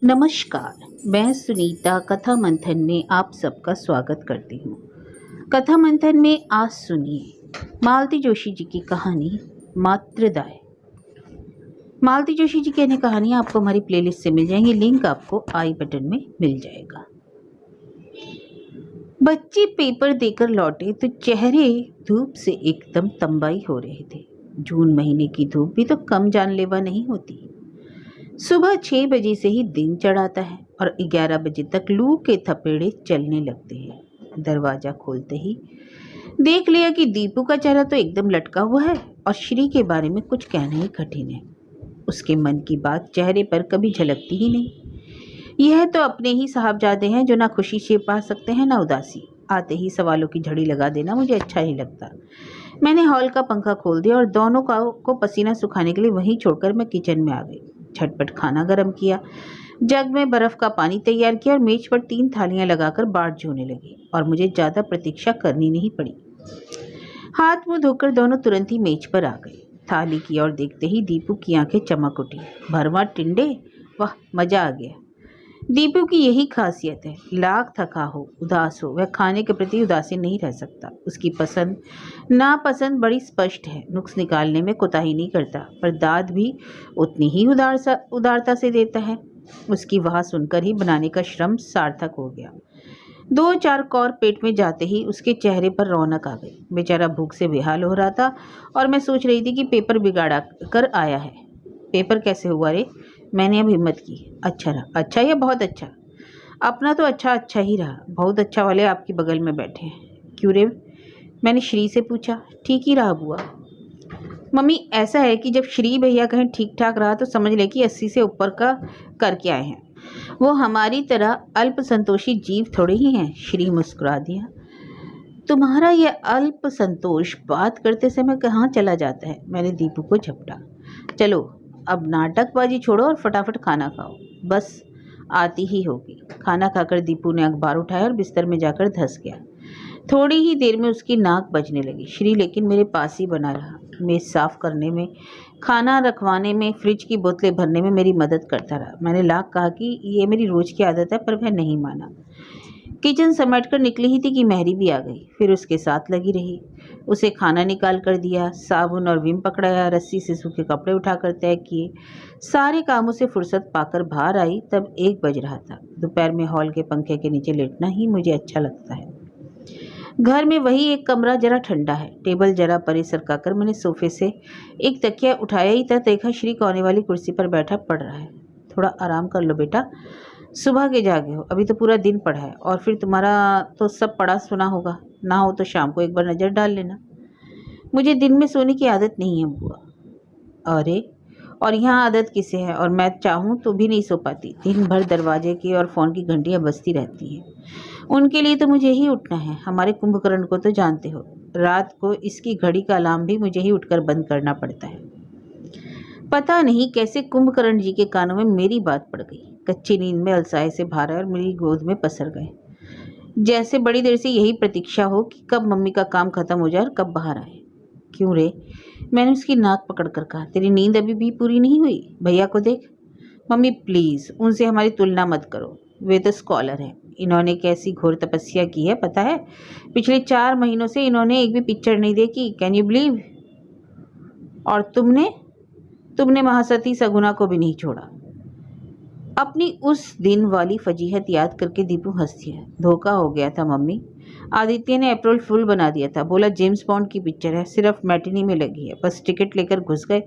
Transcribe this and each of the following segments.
नमस्कार। मैं सुनीता कथा मंथन में आप सबका स्वागत करती हूँ। कथा मंथन में आज सुनिए मालती जोशी जी की कहानी मातृदाय। मालती जोशी जी की अन्य कहानियाँ आपको हमारी प्लेलिस्ट से मिल जाएंगी। लिंक आपको आई बटन में मिल जाएगा। बच्चे पेपर देकर लौटे तो चेहरे धूप से एकदम तंबाई हो रहे थे। जून महीने की धूप भी तो कम जानलेवा नहीं होती। सुबह 6 बजे से ही दिन चढ़ाता है और 11 बजे तक लू के थपेड़े चलने लगते हैं। दरवाजा खोलते ही देख लिया कि दीपू का चेहरा तो एकदम लटका हुआ है और श्री के बारे में कुछ कहना ही कठिन है। उसके मन की बात चेहरे पर कभी झलकती ही नहीं। यह तो अपने ही साहबजादे हैं जो ना खुशी छिपा सकते हैं ना उदासी। आते ही सवालों की झड़ी लगा देना मुझे अच्छा नहीं लगता। मैंने हॉल का पंखा खोल दिया और दोनों को पसीना सुखाने के लिए वहीं छोड़कर मैं किचन में आ गई। झटपट खाना गर्म किया, जग में बर्फ का पानी तैयार किया और मेज पर 3 थालियां लगाकर बाट जोने लगी और मुझे ज़्यादा प्रतीक्षा करनी नहीं पड़ी। हाथ मुंह धोकर दोनों तुरंत ही मेज पर आ गए। थाली की ओर देखते ही दीपू की आंखें चमक उठी। भरवा टिंडे, वाह मजा आ गया। दीपू की यही खासियत है, लाख थका हो उदास हो वह खाने के प्रति उदासीन नहीं रह सकता। उसकी पसंद नापसंद बड़ी स्पष्ट है। नुक्स निकालने में कोताही नहीं करता, पर दाद भी उतनी ही उदारता से देता है। उसकी वाह सुनकर ही बनाने का श्रम सार्थक हो गया। 2-4 कौर पेट में जाते ही उसके चेहरे पर रौनक आ गई। बेचारा भूख से बेहाल हो रहा था और मैं सोच रही थी कि पेपर बिगाड़ा कर आया है। पेपर कैसे हुआ रे? मैंने अब हिम्मत की। अच्छा रहा? अच्छा या बहुत अच्छा? अपना तो अच्छा ही रहा। बहुत अच्छा वाले आपके बगल में बैठे हैं। क्यों रे? मैंने श्री से पूछा। ठीक ही रहा बुआ। मम्मी ऐसा है कि जब श्री भैया कहें ठीक ठाक रहा तो समझ ले कि 80 से ऊपर का करके आए हैं। वो हमारी तरह अल्प संतोषी जीव थोड़े ही हैं। श्री मुस्कुरा दिया। तुम्हारा यह अल्प संतोष बात करते समय कहाँ चला जाता है? मैंने दीपू को झपटा। चलो अब नाटकबाजी छोड़ो और फटाफट खाना खाओ। बस आती ही होगी। खाना खाकर दीपू ने अखबार उठाया और बिस्तर में जाकर धंस गया। थोड़ी ही देर में उसकी नाक बजने लगी। श्री लेकिन मेरे पास ही बना रहा। मेज साफ करने में, खाना रखवाने में, फ्रिज की बोतलें भरने में मेरी मदद करता रहा। मैंने लाख कहा कि ये मेरी रोज की आदत है, पर वह नहीं माना। किचन समेटकर निकली ही थी कि मेहरी भी आ गई। फिर उसके साथ लगी रही। उसे खाना निकाल कर दिया, साबुन और विम पकड़ाया, रस्सी से सूखे कपड़े उठाकर तय किए। सारे कामों से फुर्सत पाकर बाहर आई तब 1 बज रहा था। दोपहर में हॉल के पंखे के नीचे लेटना ही मुझे अच्छा लगता है। घर में वही एक कमरा जरा ठंडा है। टेबल जरा परे सरकाकर मैंने सोफे से एक तकिया उठाया ही था, देखा श्री कोने वाली कुर्सी पर बैठा पढ़ रहा है। थोड़ा आराम कर लो बेटा, सुबह के जागे हो, अभी तो पूरा दिन पढ़ा है और फिर तुम्हारा तो सब पढ़ा सुना होगा। ना हो तो शाम को एक बार नज़र डाल लेना। मुझे दिन में सोने की आदत नहीं है बुआ। अरे, और यहाँ आदत किसे है? और मैं चाहूँ तो भी नहीं सो पाती। दिन भर दरवाजे की और फ़ोन की घंटियाँ बजती रहती हैं। उनके लिए तो मुझे ही उठना है। हमारे कुंभकर्ण को तो जानते हो, रात को इसकी घड़ी का अलार्म भी मुझे ही उठकर बंद करना पड़ता है। पता नहीं कैसे कुंभकर्ण जी के कानों में मेरी बात पड़ गई। कच्ची नींद में अलसाए से भारा और मेरी गोद में पसर गए। जैसे बड़ी देर से यही प्रतीक्षा हो कि कब मम्मी का काम खत्म हो जाए और कब बाहर आए। क्यों रे? मैंने उसकी नाक पकड़कर कहा। तेरी नींद अभी भी पूरी नहीं हुई? भैया को देख। मम्मी प्लीज़ उनसे हमारी तुलना मत करो। वे तो स्कॉलर हैं। इन्होंने कैसी घोर तपस्या की है पता है? पिछले 4 महीनों से इन्होंने एक भी पिक्चर नहीं देखी। Can you believe? और तुमने महासती सगुना को भी नहीं छोड़ा। अपनी उस दिन वाली फजीहत याद करके दीपू हंस दिया। धोखा हो गया था मम्मी। आदित्य ने अप्रैल फुल बना दिया था। बोला जेम्स बॉन्ड की पिक्चर है, सिर्फ मैटिनी में लगी है। बस टिकट लेकर घुस गए।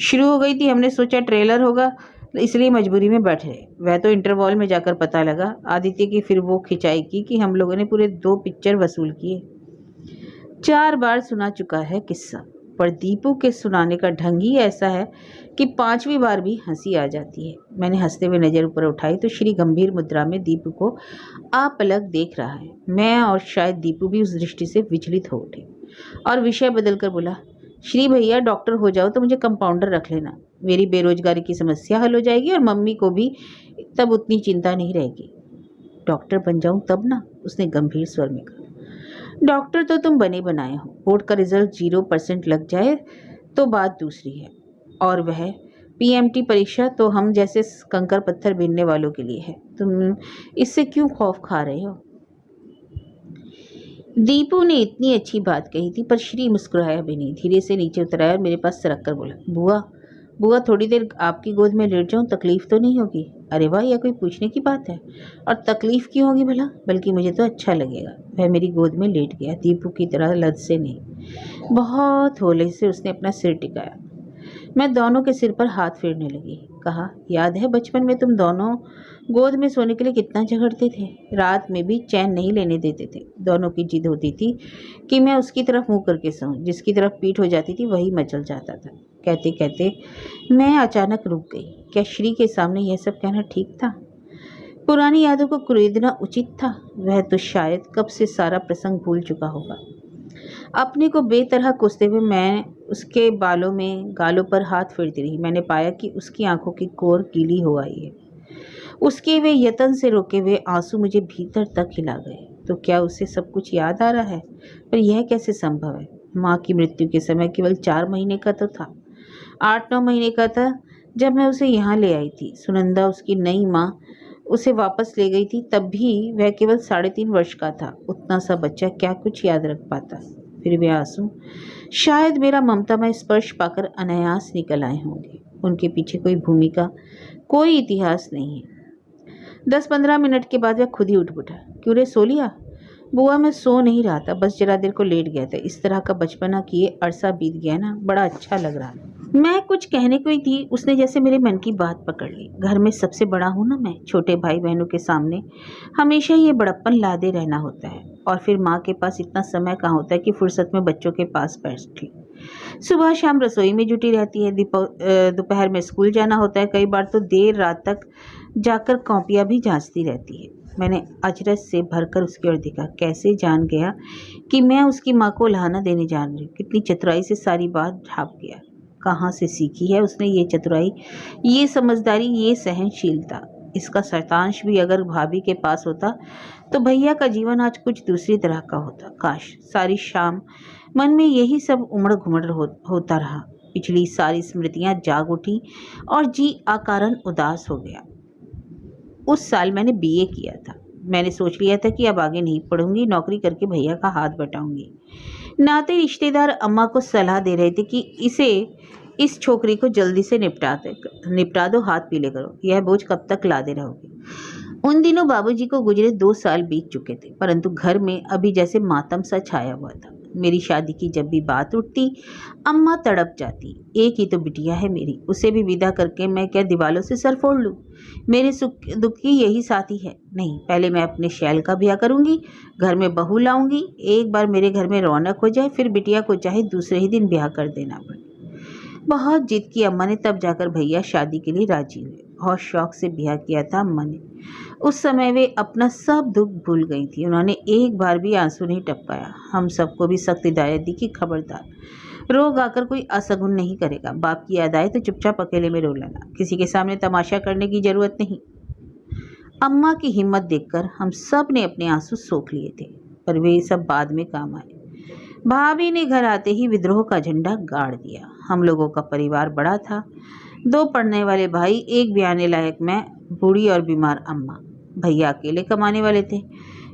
शुरू हो गई थी, हमने सोचा ट्रेलर होगा इसलिए मजबूरी में बैठ रहे। वह तो इंटरवॉल में जाकर पता लगा आदित्य की फिर वो खिंचाई की कि हम लोगों ने पूरे 2 पिक्चर वसूल किए। 4 बार सुना चुका है किस्सा, पर दीपू के सुनाने का ढंग ही ऐसा है कि 5वीं बार भी हंसी आ जाती है। मैंने हंसते हुए नज़र ऊपर उठाई तो श्री गंभीर मुद्रा में दीपू को आपलक देख रहा है। मैं और शायद दीपू भी उस दृष्टि से विचलित हो उठे और विषय बदलकर बोला, श्री भैया डॉक्टर हो जाओ तो मुझे कंपाउंडर रख लेना। मेरी बेरोजगारी की समस्या हल हो जाएगी और मम्मी को भी तब उतनी चिंता नहीं रहेगी। डॉक्टर बन जाऊं तब ना? उसने गंभीर स्वर में कहा। डॉक्टर तो तुम बने बनाए हो। बोर्ड का रिजल्ट 0% लग जाए तो बात दूसरी है। और वह पीएमटी परीक्षा तो हम जैसे कंकर पत्थर बीनने वालों के लिए है। तुम इससे क्यों खौफ खा रहे हो? दीपू ने इतनी अच्छी बात कही थी पर श्री मुस्कुराया भी नहीं। धीरे से नीचे उतर आया और मेरे पास सरक कर बोला, बुआ बुआ थोड़ी देर आपकी गोद में लेट जाऊं, तकलीफ तो नहीं होगी? अरे वाह, यह कोई पूछने की बात है? और तकलीफ क्यों होगी भला? बल्कि मुझे तो अच्छा लगेगा। वह मेरी गोद में लेट गया, दीपू की तरह लद से नहीं, बहुत होले से उसने अपना सिर टिकाया। मैं दोनों के सिर पर हाथ फेरने लगी। कहा, याद है बचपन में तुम दोनों गोद में सोने के लिए कितना झगड़ते थे? रात में भी चैन नहीं लेने देते थे। दोनों की जिद होती थी कि मैं उसकी तरफ मुंह करके सोऊं। जिसकी तरफ पीठ हो जाती थी वही मचल जाता था। कहते कहते मैं अचानक रुक गई। क्या श्री के सामने यह सब कहना ठीक था? पुरानी यादों को कुरेदना उचित था? वह तो शायद कब से सारा प्रसंग भूल चुका होगा। अपने को बेतरह कोसते हुए मैं उसके गालों पर हाथ फेरती रही। मैंने पाया कि उसकी आंखों की कोर गीली हो आई है। उसके वे यत्न से रोके हुए आंसू मुझे भीतर तक हिला गए। तो क्या उसे सब कुछ याद आ रहा है? पर यह कैसे संभव है? माँ की मृत्यु के समय केवल 4 महीने का तो था, 8-9 महीने का था जब मैं उसे यहाँ ले आई थी। सुनंदा उसकी नई माँ उसे वापस ले गई थी, तब भी वह केवल 3.5 वर्ष का था। उतना सा बच्चा क्या कुछ याद रख पाता? फिर वे आंसू शायद मेरा ममतामय स्पर्श पाकर अनायास निकल आए होंगे। उनके पीछे कोई भूमिका, कोई इतिहास नहीं है। 10-15 मिनट के बाद वह खुद ही उठ उठा। क्यों रे, सो लिया? बुआ मैं सो नहीं रहा था, बस जरा देर को लेट गया था। इस तरह का बचपना किए अरसा बीत गया ना, बड़ा अच्छा लग रहा है। मैं कुछ कहने को ही थी, उसने जैसे मेरे मन की बात पकड़ ली। घर में सबसे बड़ा हूँ ना मैं, छोटे भाई बहनों के सामने हमेशा ये बड़प्पन लादे रहना होता है। और फिर माँ के पास इतना समय कहाँ होता है कि फुर्सत में बच्चों के पास बैठ ली। सुबह शाम रसोई में जुटी रहती है, दोपहर में स्कूल जाना होता है, कई बार तो देर रात तक जाकर कॉपियाँ भी जांचती रहती है। मैंने अचरज से भरकर उसकी ओर देखा। कैसे जान गया कि मैं उसकी माँ को उल्हाना देने जा रही हूँ? कितनी चतुराई से सारी बात ढांप गया। कहाँ से सीखी है उसने ये चतुराई, ये समझदारी, ये सहनशीलता? इसका शतांश भी अगर भाभी के पास होता तो भैया का जीवन आज कुछ दूसरी तरह का होता। काश सारी शाम मन में यही सब उमड़ घुमड़ होता रहा। पिछली सारी स्मृतियां जाग उठी और जी अकारण उदास हो गया। उस साल मैंने बीए किया था। मैंने सोच लिया था कि अब आगे नहीं पढ़ूंगी, नौकरी करके भैया का हाथ बटाऊंगी। नाते रिश्तेदार अम्मा को सलाह दे रहे थे कि इस छोकरी को जल्दी से निपटा दो, हाथ पीले करो, यह बोझ कब तक लादे रहोगे। उन दिनों बाबूजी को गुजरे 2 साल बीत चुके थे, परंतु घर में अभी जैसे मातम सा छाया हुआ था। मेरी शादी की जब भी बात उठती अम्मा तड़प जाती। एक ही तो बिटिया है मेरी, उसे भी विदा करके मैं क्या दीवालों से सर फोड़ लूं? मेरे सुख दुख की यही साथी है। नहीं, पहले मैं अपने शैल का ब्याह करूंगी, घर में बहू लाऊंगी, एक बार मेरे घर में रौनक हो जाए, फिर बिटिया को चाहे दूसरे ही दिन ब्याह कर देना पड़े। बहुत जिद की अम्मा ने, तब जाकर भैया शादी के लिए राजी हुए। बहुत शौक से ब्याह किया था अम्मा ने। उस समय वे अपना सब दुख भूल गई थी। उन्होंने एक बार भी आंसू नहीं टपकाया। हम सबको भी सख्त हिदायत दी कि खबरदार, रो गाकर कोई असगुन नहीं करेगा। बाप की याद आए तो चुपचाप अकेले में रो लेना, किसी के सामने तमाशा करने की जरूरत नहीं। अम्मा की हिम्मत देखकर हम सब ने अपने आंसू सोख लिए थे, पर वे सब बाद में काम आए। भाभी ने घर आते ही विद्रोह का झंडा गाड़ दिया। हम लोगों का परिवार बड़ा था, 2 पढ़ने वाले भाई, एक ब्याहने लायक मैं, बूढ़ी और बीमार अम्मा। भैया अकेले कमाने वाले थे।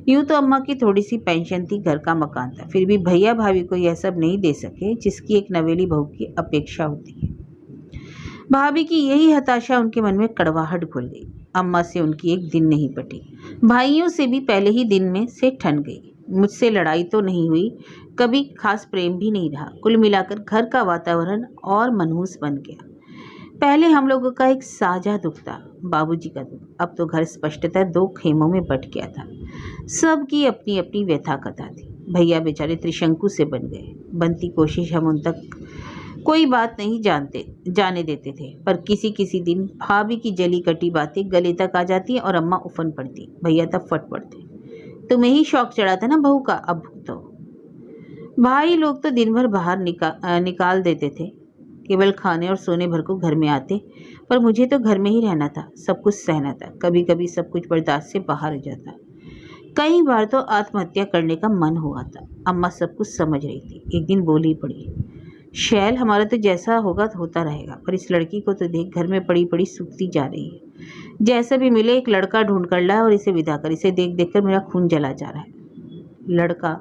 यूं तो अम्मा की थोड़ी सी पेंशन थी, घर का मकान था, फिर भी भैया भाभी को यह सब नहीं दे सके जिसकी एक नवेली बहू की अपेक्षा होती है। भाभी की यही हताशा उनके मन में कड़वाहट घुल गई। अम्मा से उनकी एक दिन नहीं पटी। भाइयों से भी पहले ही दिन में से ठन गई। मुझसे लड़ाई तो नहीं हुई, कभी खास प्रेम भी नहीं रहा। कुल मिलाकर घर का वातावरण और मनहूस बन गया। पहले हम लोगों का एक साझा दुख था, बाबूजी का दुख। अब तो घर स्पष्टतः 2 खेमों में बट गया था। सबकी अपनी अपनी व्यथा कथा थी। भैया बेचारे त्रिशंकु से बन गए। बनती कोशिश हम उन तक कोई बात नहीं जाने देते थे, पर किसी किसी दिन भाभी की जली कटी बातें गले तक आ जाती और अम्मा उफन पड़ती। भैया तब फट पड़ते। तुम्हें ही शौक चढ़ा था ना बहू का, अब भुगतो। भाई लोग तो दिन भर बाहर निकाल देते थे, केवल खाने और सोने भर को घर में आते, पर मुझे तो घर में ही रहना था, सब कुछ सहना था। कभी कभी सब कुछ बर्दाश्त से बाहर हो जाता। कई बार तो आत्महत्या करने का मन हुआ था। अम्मा सब कुछ समझ रही थी। एक दिन बोली पड़ी, शैल, हमारा तो जैसा होगा तो होता रहेगा, पर इस लड़की को तो देख, घर में पड़ी पड़ी सूखती जा रही है। जैसे भी मिले एक लड़का ढूंढ कर लाए और इसे विदा कर। इसे देख देख कर मेरा खून जला जा रहा है। लड़का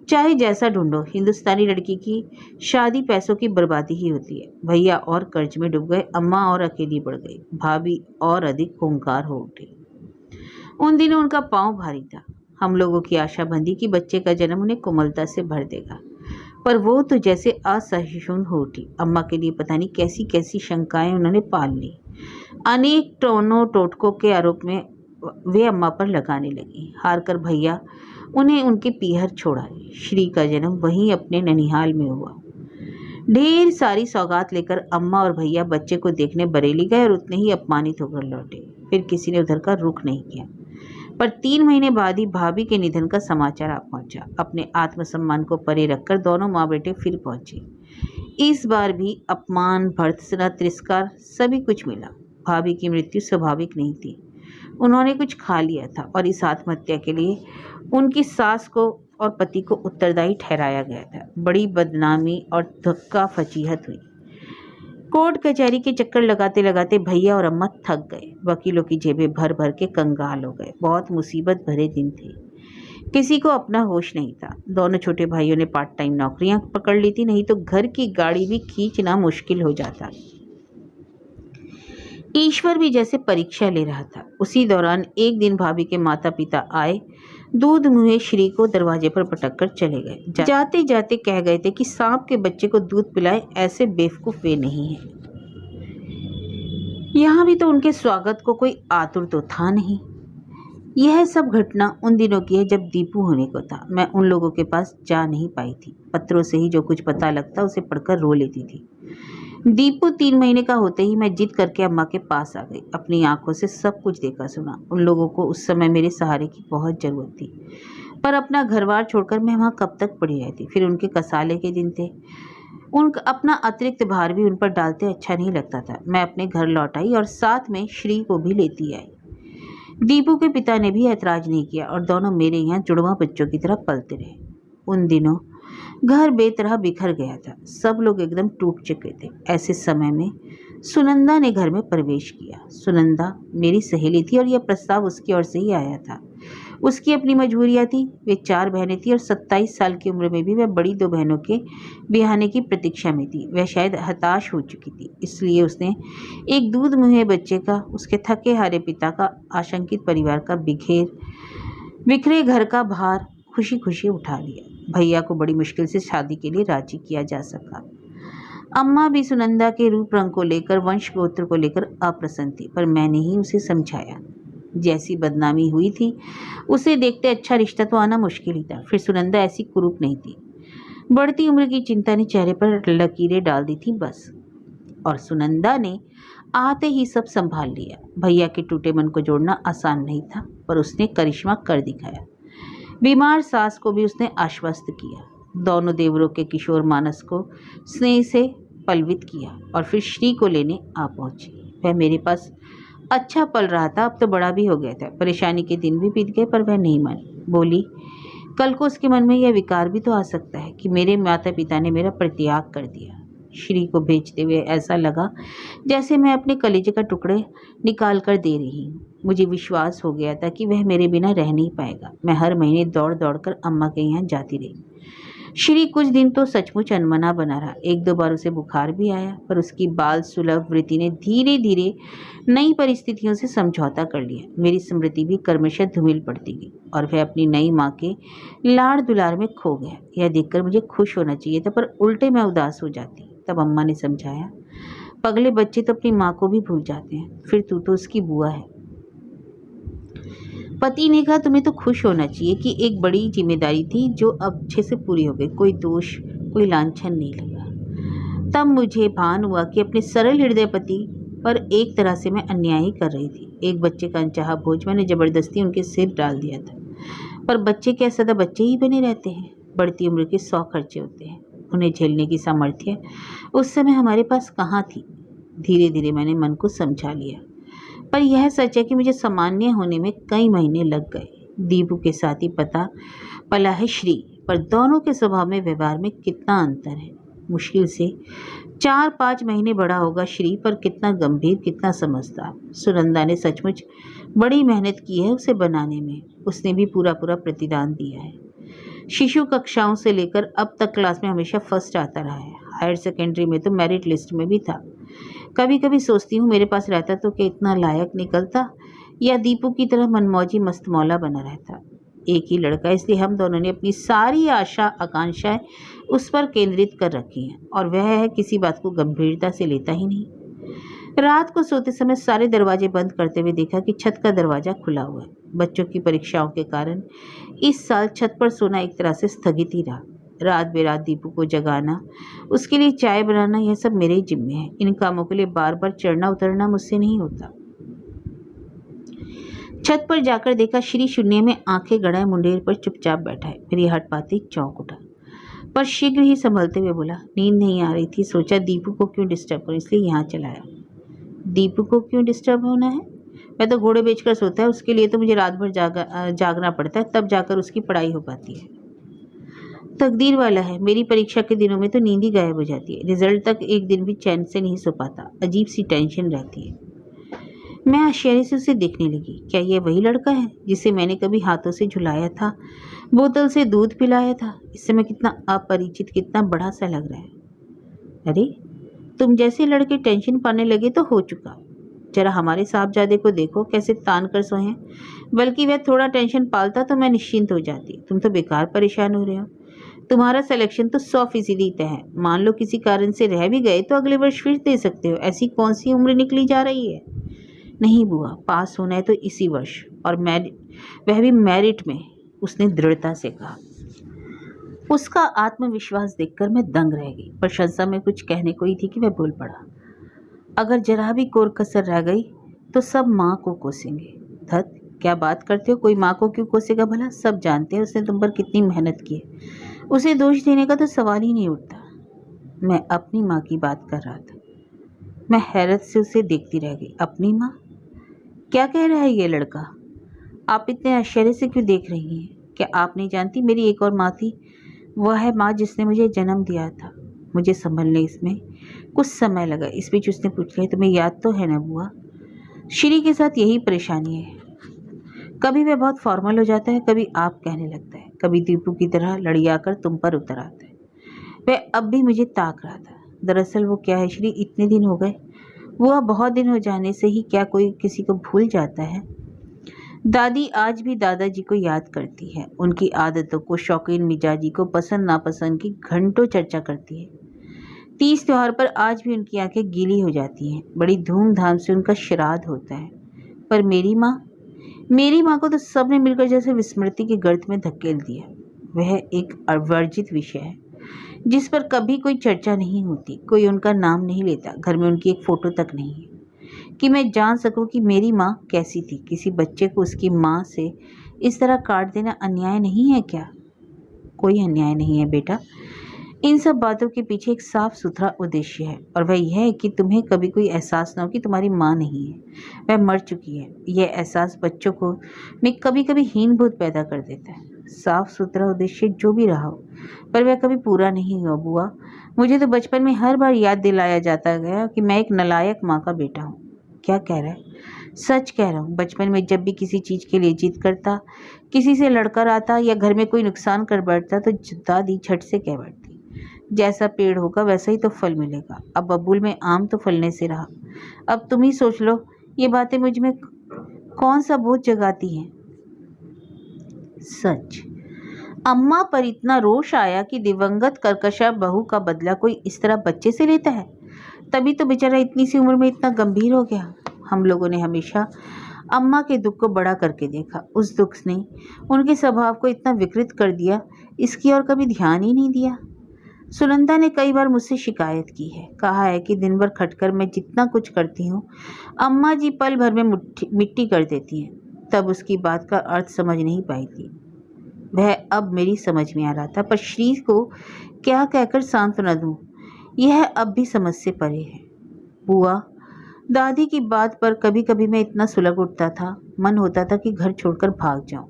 चाहे जैसा ढूंढो, हिंदुस्तानी लड़की की शादी पैसों की बर्बादी ही होती है। भैया और कर्ज में डूब गए, अम्मा और अकेली पड़ गई, भाभी और अधिक खूंखार हो उठी। उन दिनों उनका पांव भारी था। हम लोगों की आशा बंधी कि बच्चे का जन्म उन्हें कोमलता से भर देगा, पर वो तो जैसे असहिष्णु हो उठी। अम्मा के लिए पता नहीं कैसी कैसी शंकाएं उन्होंने पाल ली। अनेक टोनों टोटकों के आरोप में वे अम्मा पर लगाने लगी। हार कर भैया उन्हें उनके पीहर छोड़ाए। श्री का जन्म वहीं अपने ननिहाल में हुआ। ढेर सारी सौगात लेकर अम्मा और भैया बच्चे को देखने बरेली गए और उतने ही अपमानित होकर लौटे। फिर किसी ने उधर का रुख नहीं किया। पर 3 महीने बाद ही भाभी के निधन का समाचार आ पहुंचा। अपने आत्मसम्मान को परे रखकर दोनों माँ बेटे फिर पहुंचे। इस बार भी अपमान, भर्त्सना, तिरस्कार सभी कुछ मिला। भाभी की मृत्यु स्वाभाविक नहीं थी। उन्होंने कुछ खा लिया था और इस आत्महत्या के लिए उनकी सास को और पति को उत्तरदायी ठहराया गया था। बड़ी बदनामी और धक्का फजीहत हुई। कोर्ट कचहरी के चक्कर लगाते लगाते भैया और अम्मा थक गए। वकीलों की जेबें भर भर के कंगाल हो गए। बहुत मुसीबत भरे दिन थे। किसी को अपना होश नहीं था। दोनों छोटे भाइयों ने पार्ट टाइम नौकरियां पकड़ ली थी, नहीं तो घर की गाड़ी भी खींचना मुश्किल हो जाता। ईश्वर भी जैसे परीक्षा ले रहा था। उसी दौरान एक दिन भाभी के माता पिता आए। दूध मुहे श्री को दरवाजे पर पटक कर चले गए। जाते जाते कह गए थे कि सांप के बच्चे को दूध पिलाए, ऐसे बेवकूफ वे नहीं हैं। यहाँ भी तो उनके स्वागत को कोई आतुर तो था नहीं। यह सब घटना उन दिनों की है जब दीपू होने को था। मैं उन लोगों के पास जा नहीं पाई थी। पत्रों से ही जो कुछ पता लगता उसे पढ़कर रो लेती थी। दीपू 3 महीने का होते ही मैं जिद करके अम्मा के पास आ गई। अपनी आंखों से सब कुछ देखा सुना। उन लोगों को उस समय मेरे सहारे की बहुत ज़रूरत थी, पर अपना घर-बार छोड़कर मैं वहाँ कब तक पड़ी रहती। फिर उनके कसाले के दिन थे। अपना अतिरिक्त भार भी उन पर डालते अच्छा नहीं लगता था। मैं अपने घर लौट आई और साथ में श्री को भी लेती आई। दीपू के पिता ने भी ऐतराज नहीं किया और दोनों मेरे यहाँ जुड़वा बच्चों की तरह पलते रहे। उन दिनों घर बेतरह बिखर गया था। सब लोग एकदम टूट चुके थे। ऐसे समय में सुनंदा ने घर में प्रवेश किया। सुनंदा मेरी सहेली थी और यह प्रस्ताव उसकी ओर से ही आया था। उसकी अपनी मजबूरियां थी। वे 4 बहनें थी और 27 साल की उम्र में भी वह बड़ी 2 बहनों के ब्याहने की प्रतीक्षा में थी। वह शायद हताश हो चुकी थी, इसलिए उसने एक दूध मुहे बच्चे का, उसके थके हारे पिता का, आशंकित परिवार का बिखरे घर का भार खुशी खुशी उठा लिया। भैया को बड़ी मुश्किल से शादी के लिए राजी किया जा सका। अम्मा भी सुनंदा के रूप रंग को लेकर, वंश गोत्र को लेकर अप्रसन्न थी, पर मैंने ही उसे समझाया। जैसी बदनामी हुई थी उसे देखते अच्छा रिश्ता तो आना मुश्किल ही था। फिर सुनंदा ऐसी कुरूप नहीं थी। बढ़ती उम्र की चिंता ने चेहरे पर लकीरें डाल दी थी बस। और सुनंदा ने आते ही सब संभाल लिया। भैया के टूटे मन को जोड़ना आसान नहीं था, पर उसने करिश्मा कर दिखाया। बीमार सास को भी उसने आश्वस्त किया। दोनों देवरों के किशोर मानस को स्नेह से पलवित किया और फिर श्री को लेने आ पहुंची। वह मेरे पास अच्छा पल रहा था, अब तो बड़ा भी हो गया था। परेशानी के दिन भी बीत गए, पर वह नहीं मानी। बोली, कल को उसके मन में यह विकार भी तो आ सकता है कि मेरे माता पिता ने मेरा परित्याग कर दिया। श्री को भेजते हुए ऐसा लगा जैसे मैं अपने कलेजे का टुकड़े निकाल कर दे रही हूँ। मुझे विश्वास हो गया था कि वह मेरे बिना रह नहीं पाएगा। मैं हर महीने दौड़ दौड़ कर अम्मा के यहाँ जाती रही। श्री कुछ दिन तो सचमुच अनमना बना रहा। 1-2 बार उसे बुखार भी आया, पर उसकी बाल सुलभ वृत्ति ने धीरे धीरे नई परिस्थितियों से समझौता कर लिया। मेरी स्मृति भी क्रमशः धूमिल पड़ती गई और वह अपनी नई माँ के लाड़ दुलार में खो गया। यह देखकर मुझे खुश होना चाहिए था, पर उल्टे मैं उदास हो जाती। तब अम्मा ने समझाया, पगले बच्चे तो अपनी माँ को भी भूल जाते हैं, फिर तू तो उसकी बुआ है। पति ने कहा, तुम्हें तो खुश होना चाहिए कि एक बड़ी जिम्मेदारी थी जो अब अच्छे से पूरी हो गई। कोई दोष, कोई लांछन नहीं लगा। तब मुझे भान हुआ कि अपने सरल हृदय पति पर एक तरह से मैं अन्याय ही कर रही थी। एक बच्चे का अनचाहा बोझ मैंने जबरदस्ती उनके सिर डाल दिया था। पर बच्चे क्या सदा बच्चे ही बने रहते हैं? बढ़ती उम्र के 100 खर्चे होते हैं। उन्हें झेलने की सामर्थ्य उस समय हमारे पास कहाँ थी? धीरे धीरे मैंने मन को समझा लिया, पर यह सच है कि मुझे सामान्य होने में कई महीने लग गए। दीपू के साथ ही पला है श्री, पर दोनों के स्वभाव में, व्यवहार में कितना अंतर है। मुश्किल से 4-5 महीने बड़ा होगा श्री, पर कितना गंभीर, कितना समझदार। सुनंदा ने सचमुच बड़ी मेहनत की है उसे बनाने में। उसने भी पूरा पूरा प्रतिदान दिया है। शिशु कक्षाओं से लेकर अब तक क्लास में हमेशा फर्स्ट आता रहा है। हायर सेकेंडरी में तो मेरिट लिस्ट में भी था। कभी कभी सोचती हूँ मेरे पास रहता तो क्या इतना लायक निकलता, या दीपू की तरह मनमौजी मस्तमौला बना रहता। एक ही लड़का, इसलिए हम दोनों ने अपनी सारी आशा आकांक्षाएं उस पर केंद्रित कर रखी हैं, और वह है किसी बात को गंभीरता से लेता ही नहीं। रात को सोते समय सारे दरवाजे बंद करते हुए देखा कि छत का दरवाजा खुला हुआ है। बच्चों की परीक्षाओं के कारण इस साल छत पर सोना एक तरह से स्थगित ही रहा। रात बेरात दीपू को जगाना, उसके लिए चाय बनाना, यह सब मेरे ही जिम्मे है। इन कामों के लिए बार बार चढ़ना उतरना मुझसे नहीं होता। छत पर जाकर देखा श्री शून्य में आंखें गड़ाए मुंडेर पर चुपचाप बैठा है। मेरी हट पाती चौंक उठा, पर शीघ्र ही संभलते हुए बोला, नींद नहीं आ रही थी, सोचा दीपू को क्यों डिस्टर्ब करूं, इसलिए यहाँ चला आया। दीपू को क्यों डिस्टर्ब होना है? वह तो घोड़े बेचकर सोता है, उसके लिए तो मुझे रात भर जागना पड़ता है, तब जाकर उसकी पढ़ाई हो पाती है। तकदीर वाला है, मेरी परीक्षा के दिनों में तो नींद ही गायब हो जाती है। रिजल्ट तक एक दिन भी चैन से नहीं सो पाता, अजीब सी टेंशन रहती है। मैं आश्चर्य से उसे देखने लगी। क्या यह वही लड़का है जिसे मैंने कभी हाथों से झुलाया था, बोतल से दूध पिलाया था? इस समय कितना अपरिचित, कितना बड़ा सा लग रहा है। अरे, तुम जैसे लड़के टेंशन पाने लगे तो हो चुका। जरा हमारे साहबजादे को देखो, कैसे तान कर सोए हैं। बल्कि वह थोड़ा टेंशन पालता तो मैं निश्चिंत हो जाती। तुम तो बेकार परेशान हो रहे हो। तुम्हारा सिलेक्शन तो 100% तय है। मान लो किसी कारण से रह भी गए तो अगले वर्ष फिर दे सकते हो। ऐसी कौन सी उम्र निकली जा रही है? नहीं बुआ, पास होना है तो इसी वर्ष, और वह भी मेरिट में, उसने दृढ़ता से कहा। उसका आत्मविश्वास देखकर मैं दंग रह गई। प्रशंसा में कुछ कहने को ही थी कि वह बोल पड़ा, अगर जरा भी कोर कसर रह गई तो सब माँ को कोसेंगे। धत, क्या बात करते हो, कोई माँ को क्यों कोसेगा भला? सब जानते हैं उसने तुम पर कितनी मेहनत की है। उसे दोष देने का तो सवाल ही नहीं उठता। मैं अपनी माँ की बात कर रहा था। मैं हैरत से उसे देखती रह गई। अपनी माँ? क्या कह रहा है ये लड़का? आप इतने आश्चर्य से क्यों देख रही हैं? क्या आप नहीं जानती, मेरी एक और माँ थी। वह है माँ जिसने मुझे जन्म दिया था। मुझे संभलने इसमें कुछ समय लगा। इस बीच उसने पूछ लिया, तुम्हें याद तो है ना बुआ? श्री के साथ यही परेशानी है। कभी वह बहुत फॉर्मल हो जाता है, कभी आप कहने लगता है, कभी दीपू की तरह लड़ियाकर तुम पर उतर आता है। वह अब भी मुझे ताक रहा था। दरअसल वो क्या है श्री, इतने दिन हो गए। वो बहुत दिन हो जाने से ही क्या कोई किसी को भूल जाता है? दादी आज भी दादाजी को याद करती है। उनकी आदतों को, शौकीन मिजाजी को, पसंद नापसंद की घंटों चर्चा करती है। 30 त्योहार पर आज भी उनकी आंखें गीली हो जाती हैं। बड़ी धूमधाम से उनका श्राद्ध होता है। पर मेरी माँ को तो सबने मिलकर जैसे विस्मृति के गर्त में धकेल दिया। वह एक अवर्जित विषय है जिस पर कभी कोई चर्चा नहीं होती। कोई उनका नाम नहीं लेता। घर में उनकी एक फोटो तक नहीं है कि मैं जान सकूं कि मेरी माँ कैसी थी। किसी बच्चे को उसकी माँ से इस तरह काट देना अन्याय नहीं है क्या? कोई अन्याय नहीं है बेटा। इन सब बातों के पीछे एक साफ सुथरा उद्देश्य है, और वह यह है कि तुम्हें कभी कोई एहसास न हो कि तुम्हारी माँ नहीं है, वह मर चुकी है। यह एहसास बच्चों को में कभी कभी हीन बोध पैदा कर देता है। साफ सुथरा उद्देश्य जो भी रहा हो, पर वह कभी पूरा नहीं हुआ बुआ। मुझे तो बचपन में हर बार याद दिलाया जाता गया कि मैं एक नालायक माँ का बेटा हूँ। क्या कह रहा है? सच कह रहा हूँ। बचपन में जब भी किसी चीज़ के लिए जिद करता, किसी से लड़कर आता या घर में कोई नुकसान कर बैठता तो दादी झट से कह बैठती, जैसा पेड़ होगा वैसा ही तो फल मिलेगा। अब बबूल में आम तो फलने से रहा। अब तुम ही सोच लो, ये बातें मुझ में कौन सा बोझ जगाती हैं? सच, अम्मा पर इतना रोष आया कि दिवंगत कर्कशा बहू का बदला कोई इस तरह बच्चे से लेता है। तभी तो बेचारा इतनी सी उम्र में इतना गंभीर हो गया। हम लोगों ने हमेशा अम्मा के दुख को बड़ा करके देखा। उस दुख ने उनके स्वभाव को इतना विकृत कर दिया, इसकी और कभी ध्यान ही नहीं दिया। सुनंदा ने कई बार मुझसे शिकायत की है। कहा है कि दिन भर खटकर मैं जितना कुछ करती हूँ, अम्मा जी पल भर में मिट्टी कर देती हैं। तब उसकी बात का अर्थ समझ नहीं पाई थी। वह अब मेरी समझ में आ रहा था, पर श्री को क्या कहकर सांत्वना दूं, यह अब भी समझ से परे है। बुआ, दादी की बात पर कभी कभी मैं इतना सुलग उठता था, मन होता था कि घर छोड़कर भाग जाऊं।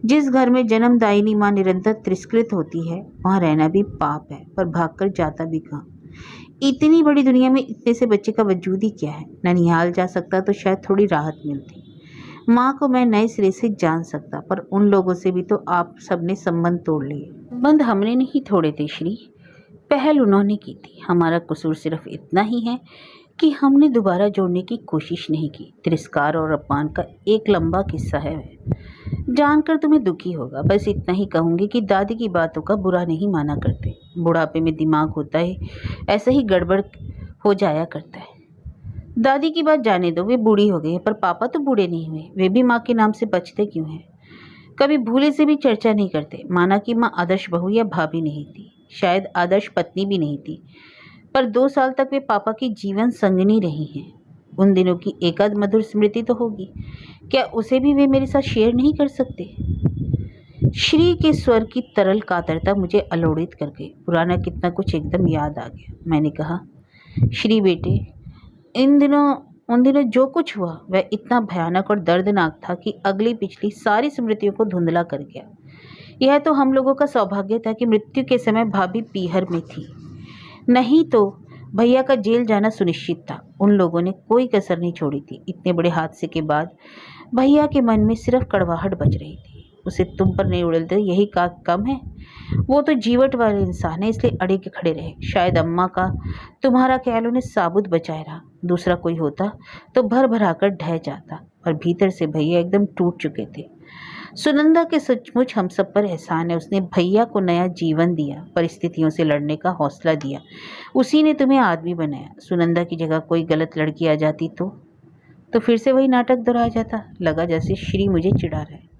जिस घर में जन्मदायिनी माँ निरंतर तिरस्कृत होती है वहाँ रहना भी पाप है, पर भागकर जाता भी कहाँ। इतनी बड़ी दुनिया में इतने से बच्चे का वजूद ही क्या है। ननिहाल जा सकता तो शायद थोड़ी राहत मिलती। माँ को मैं नए सिरे से जान सकता, पर उन लोगों से भी तो आप सबने संबंध तोड़ लिए। संबंध हमने नहीं तोड़े थे श्री, पहल उन्होंने की थी। हमारा कसूर सिर्फ इतना ही है कि हमने दोबारा जोड़ने की कोशिश नहीं की। तिरस्कार और अपमान का एक लंबा किस्सा है वह। जानकर तुम्हें दुखी होगा, बस इतना ही कहूँगी कि दादी की बातों का बुरा नहीं माना करते। बुढ़ापे में दिमाग होता है ऐसा ही गड़बड़ हो जाया करता है। दादी की बात जाने दो, वे बूढ़ी हो गई है, पर पापा तो बूढ़े नहीं हुए। वे भी माँ के नाम से बचते क्यों हैं? कभी भूले से भी चर्चा नहीं करते। माना कि माँ आदर्श बहू या भाभी नहीं थी, शायद आदर्श पत्नी भी नहीं थी, पर 2 साल तक वे पापा की जीवन संगिनी रही हैं। उन दिनों की एकाध मधुर स्मृति तो होगी, क्या उसे भी वे मेरे साथ शेयर नहीं कर सकते? श्री के स्वर की तरल कातरता मुझे अलोड़ित कर गई। पुराना कितना कुछ एकदम याद आ गया। मैंने कहा, श्री बेटे, उन दिनों जो कुछ हुआ वह इतना भयानक और दर्दनाक था कि अगली पिछली सारी स्मृतियों को धुंधला कर गया। यह तो हम लोगों का सौभाग्य था कि मृत्यु के समय भाभी पीहर में थी, नहीं तो भैया का जेल जाना सुनिश्चित था। उन लोगों ने कोई कसर नहीं छोड़ी थी। इतने बड़े हादसे के बाद भैया के मन में सिर्फ कड़वाहट बच रही थी। उसे तुम पर नहीं उड़लते यही का कम है। वो तो जीवट वाले इंसान है, इसलिए अड़े के खड़े रहे। शायद अम्मा का तुम्हारा ख्याल उन्हें साबुत बचाए रहा। दूसरा कोई होता तो भर भरा कर ढह जाता, पर भीतर से भैया एकदम टूट चुके थे। सुनंदा के सचमुच हम सब पर एहसान है। उसने भैया को नया जीवन दिया, परिस्थितियों से लड़ने का हौसला दिया। उसी ने तुम्हें आदमी बनाया। सुनंदा की जगह कोई गलत लड़की आ जाती तो फिर से वही नाटक दोहरा जाता। लगा जैसे श्री मुझे चिढ़ा रहा है।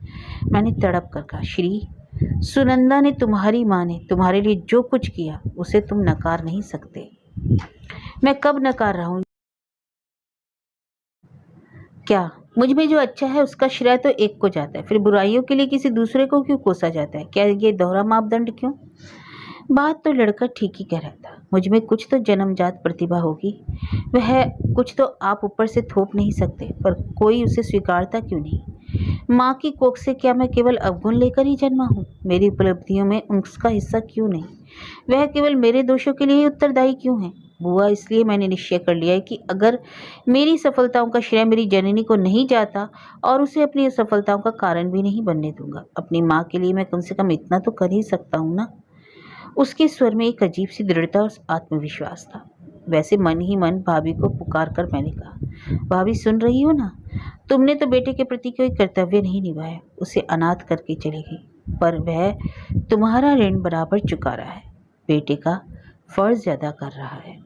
मैंने तड़प कर कहा, श्री, सुनंदा ने, तुम्हारी माँ ने तुम्हारे लिए जो कुछ किया उसे तुम नकार नहीं सकते। मैं कब नकार रहा हूँ? क्या मुझ में जो अच्छा है उसका श्रेय तो एक को जाता है, फिर बुराइयों के लिए किसी दूसरे को क्यों कोसा जाता है? क्या ये दोहरा मापदंड क्यों? बात तो लड़का ठीक ही कह रहा था। मुझ में कुछ तो जन्मजात प्रतिभा होगी, वह कुछ तो आप ऊपर से थोप नहीं सकते, पर कोई उसे स्वीकारता क्यों नहीं? माँ की कोख से क्या मैं केवल अवगुण लेकर ही जन्मा हूँ? मेरी उपलब्धियों में उसका हिस्सा क्यों नहीं? वह केवल मेरे दोषों के लिए ही उत्तरदायी क्यों है? बुआ, इसलिए मैंने निश्चय कर लिया है कि अगर मेरी सफलताओं का श्रेय मेरी जननी को नहीं जाता और उसे अपनी असफलताओं का कारण भी नहीं बनने दूंगा। अपनी माँ के लिए मैं कम से कम इतना तो कर ही सकता हूँ ना। उसके स्वर में एक अजीब सी दृढ़ता और आत्मविश्वास था। वैसे मन ही मन भाभी को पुकार कर मैंने कहा, भाभी सुन रही हो ना? तुमने तो बेटे के प्रति कोई कर्तव्य नहीं निभाया, उसे अनाथ करके चली गई, पर वह तुम्हारा ऋण बराबर चुका रहा है, बेटे का फर्ज अदा कर रहा है।